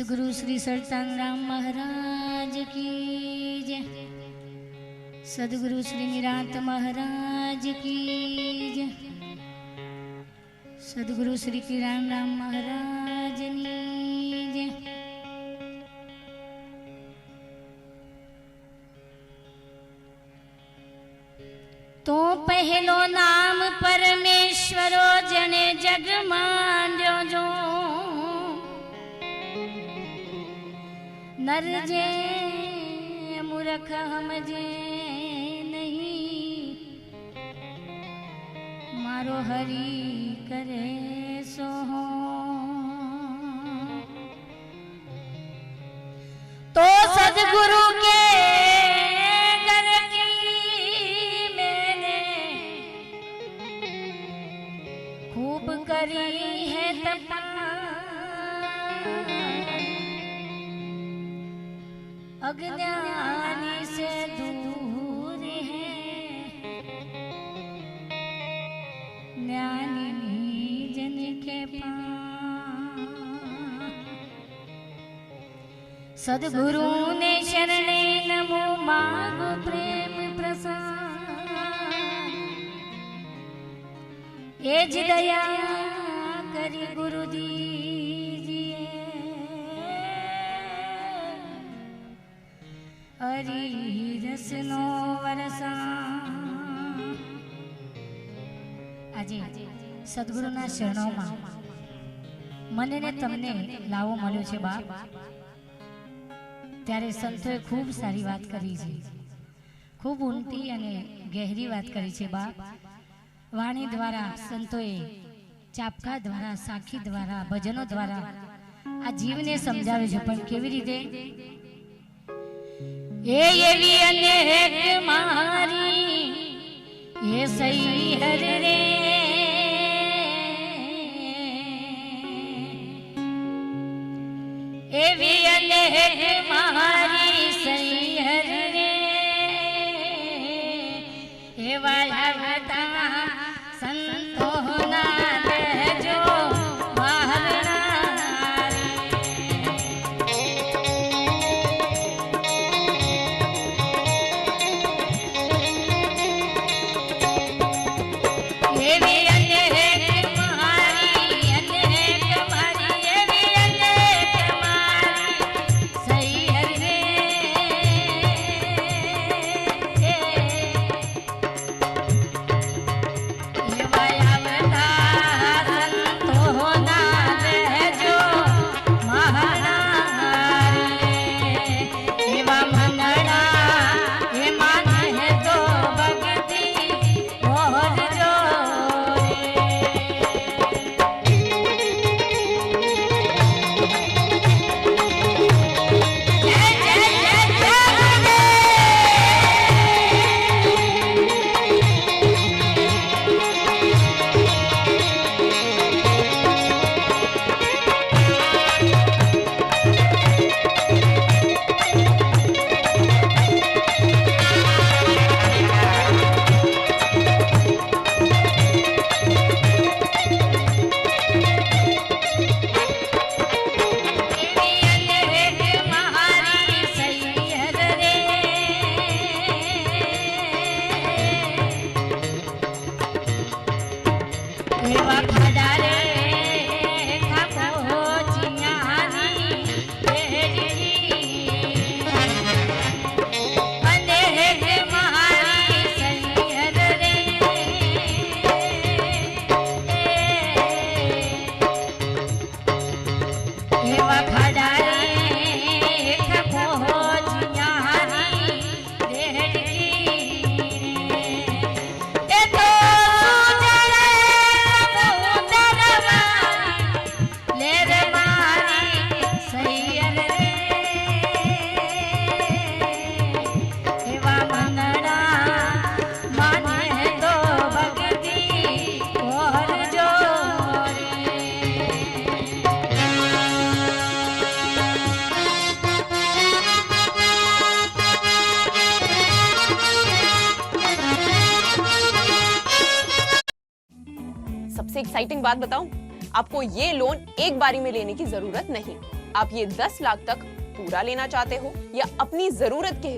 सदगुरु श्री सत्संग राम महाराज की जय। सदगुरु श्री निरांत महाराज की जय। सदगुरु श्री किरण राम महाराज की जय। तो पहलो नाम परमेश्वरो जने जग मांड्यो जो नर जे मूर्ख हमजे नहीं मारो हरि करे सो तो सदगुरु के घर की मैंने खूब करी है तपा अज्ञानी से दूर है ज्ञानी जन के पास सदगुरु ने शरणे नमो मांगो प्रेम प्रसाद एज दया करी गुरु दीजिए हरि रसनो वरसा। આજે સદગુરુના શરણોમાં મને ને તમને લાવો મળ્યો છે બાપ, ત્યારે સંતોએ ખૂબ સારી વાત કરી છે, ખૂબ ઊંડી અને ગહેરી વાત કરી છે બાપ। વાણી દ્વારા સંતોએ ચાપકા દ્વારા, સાખી દ્વારા, ભજનો દ્વારા આ જીવને સમજાવે છે, પણ કેવી રીતે? एवी अनेक मारी ये सही हर रे एवी अनेक मारी सही हर रे एवा भगता संतो ना जो सबसे एक्साइटिंग बात बताऊं, आपको ये लोन एक बारी में लेने की जरूरत नहीं। आप ये 10 लाख तक पूरा लेना चाहते हो या अपनी जरूरत के